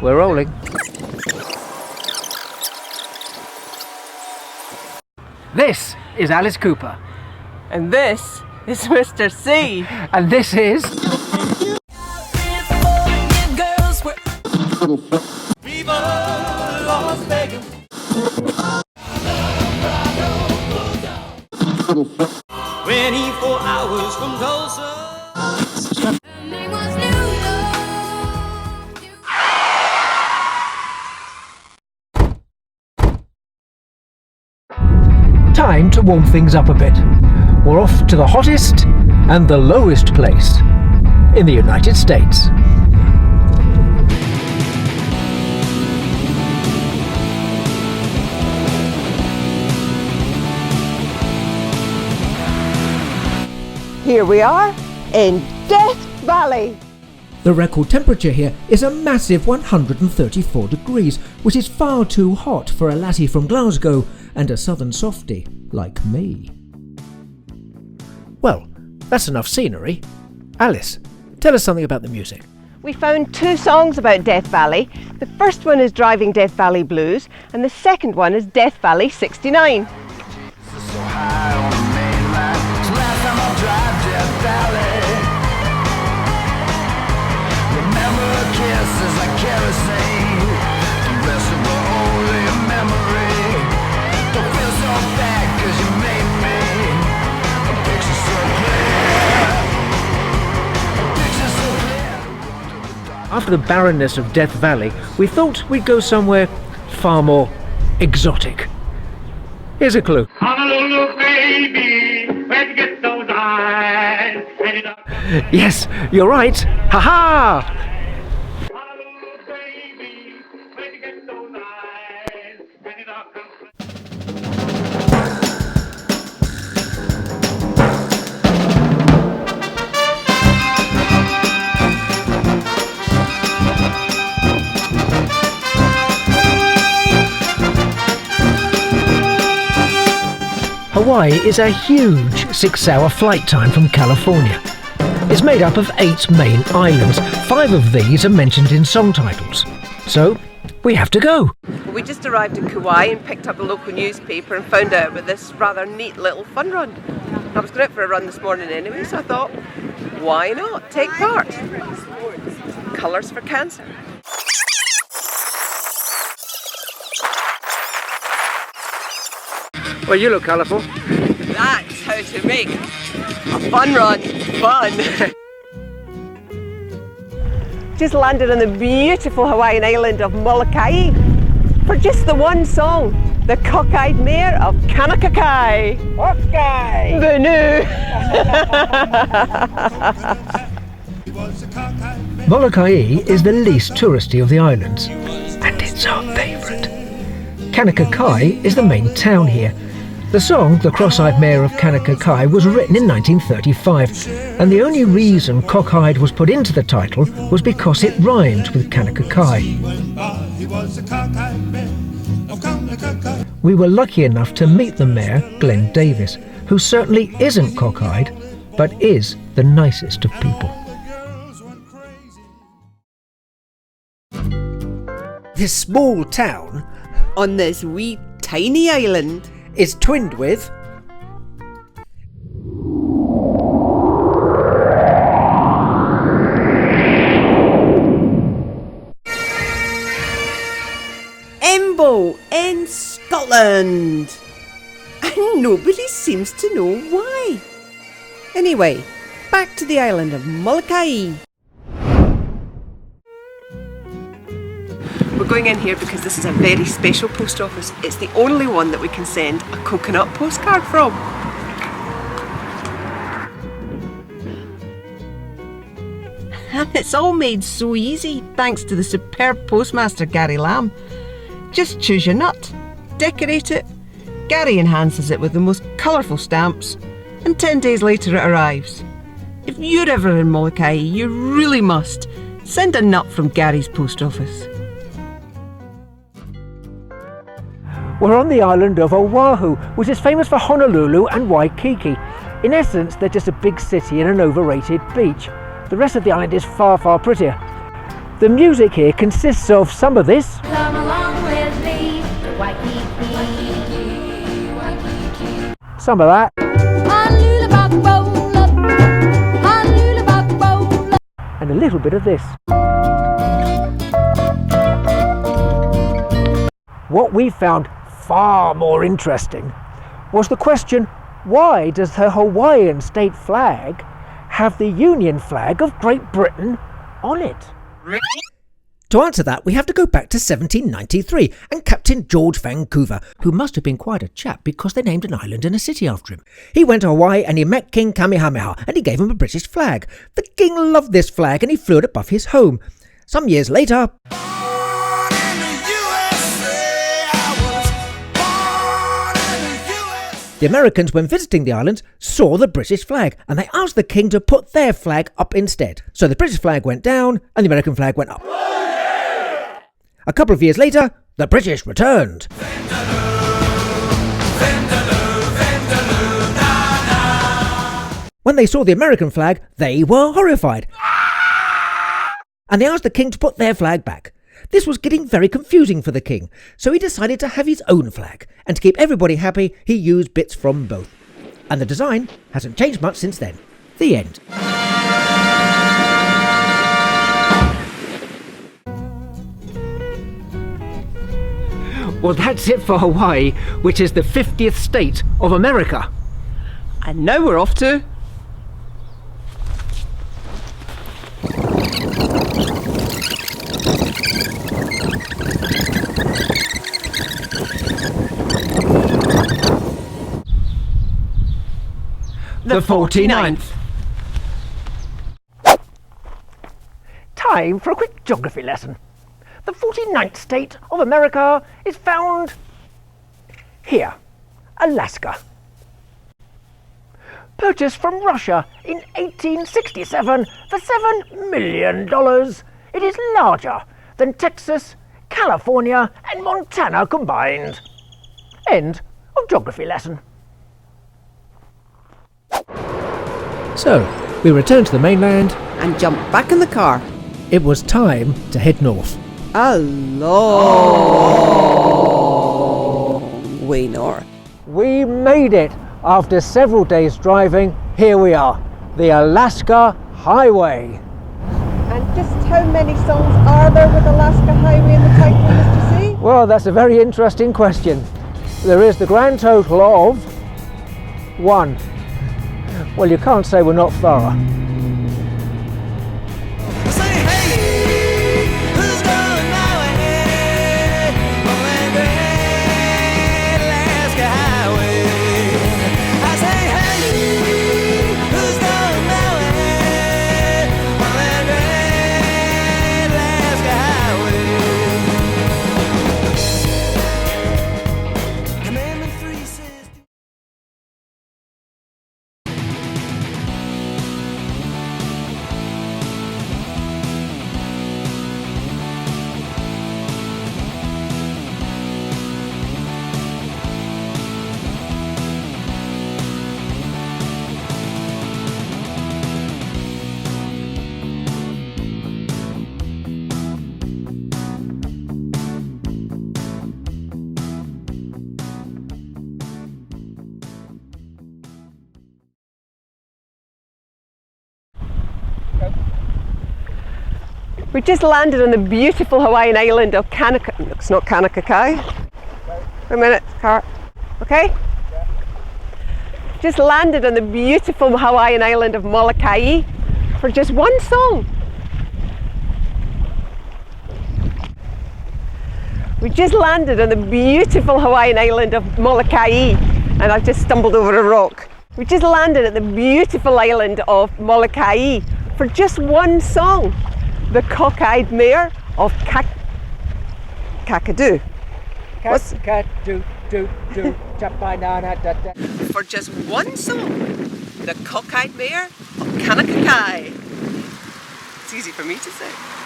we're rolling. This is Alice Cooper. And this is Mr. C. And this is... Viva Las Vegas. 24 hours from Tulsa. Time to warm things up a bit. We're off to the hottest and the lowest place in the United States. Here we are in Death Valley. The record temperature here is a massive 134 degrees, which is far too hot for a lassie from Glasgow and a southern softie like me. Well, that's enough scenery. Alice, tell us something about the music. We found 2 songs about Death Valley. The first one is Driving Death Valley Blues, and the second one is Death Valley 69. After the barrenness of Death Valley, we thought we'd go somewhere far more exotic. Here's a clue. Honolulu, baby, where'd you get those eyes? Yes, you're right. Ha-ha! Honolulu, baby, where'd you get those eyes? Hawaii is a huge 6-hour flight time from California. It's made up of 8 main islands. 5 of these are mentioned in song titles. So, we have to go. We just arrived in Kauai and picked up the local newspaper and found out about this rather neat little fun run. I was going out for a run this morning anyway, so I thought, why not take part? Colours for Cancer. Well, you look colourful. That's how to make a fun run fun. Just landed on the beautiful Hawaiian island of Molokai for just the one song, The Cockeyed Mare of Kanakakai. Okay. Boo-noo. Molokai is the least touristy of the islands, and it's our favourite. Kanakakai is the main town here. The song, The Cross-Eyed Mare of Kanakakai, was written in 1935, and the only reason cockeyed was put into the title was because it rhymed with Kanakakai. We were lucky enough to meet the mayor, Glenn Davis, who certainly isn't cockeyed, but is the nicest of people. This small town On this wee tiny island is twinned with Embo in Scotland. And nobody seems to know why. Anyway, back to the island of Molokai. We're going in here because this is a very special post office. It's the only one that we can send a coconut postcard from. And it's all made so easy thanks to the superb postmaster Gary Lamb. Just choose your nut, decorate it, Gary enhances it with the most colourful stamps, and 10 days later it arrives. If you're ever in Molokai, you really must send a nut from Gary's post office. We're on the island of Oahu, which is famous for Honolulu and Waikiki. In essence, they're just a big city and an overrated beach. The rest of the island is far, far prettier. The music here consists of some of this, Come along with me to Waikiki. some of that, and a little bit of this. What we found far more interesting was the question, why does the Hawaiian state flag have the Union flag of Great Britain on it? To answer that, we have to go back to 1793 and Captain George Vancouver, who must have been quite a chap because they named an island and a city after him. He went to Hawaii and he met King Kamehameha and he gave him a British flag. The king loved this flag and he flew it above his home. Some years later, the Americans, when visiting the islands, saw the British flag and they asked the king to put their flag up instead. So the British flag went down and the American flag went up. A couple of years later, the British returned. When they saw the American flag, they were horrified. And they asked the king to put their flag back. This was getting very confusing for the king, so he decided to have his own flag, and to keep everybody happy, he used bits from both. And the design hasn't changed much since then. The end. Well, that's it for Hawaii, which is the 50th state of America. And now we're off to... the 49th. Time for a quick geography lesson. The 49th state of America is found here, Alaska. Purchased from Russia in 1867 for $7 million, it is larger than Texas, California and Montana combined. End of geography lesson. So, we returned to the mainland. And jump back in the car. It was time to head north. A long way north. We made it. After several days driving, here we are, the Alaska Highway. And just how many songs are there with Alaska Highway in the title, Mr. C? Well, that's a very interesting question. There is the grand total of 1. Well, you can't say we're not thorough. Say hey, who's going my way on that great Alaska highway? I say hey, who's going my way on that great Alaska highway? Commandment 3 says We just landed on the beautiful Hawaiian island of Kanaka. No, it's not Kanaka Kai. Wait a minute, car. Okay? Just landed on the beautiful Hawaiian island of Molokai for just one song. We just landed on the beautiful Hawaiian island of Molokai, and I've just stumbled over a rock. We just landed at the beautiful island of Molokai for just one song. The Cockeyed Mare of Kakadu. What's for just one song? The Cockeyed Mare of Kanaka Kai. It's easy for me to say.